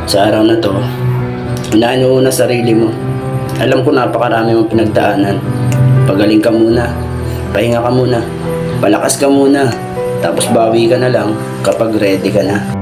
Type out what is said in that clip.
Sa araw na to, unahin mo muna sarili mo. Alam ko napakarami mong pinagdaanan. Pagaling ka muna, pahinga ka muna, palakas ka muna, tapos bawi ka na lang kapag ready ka na.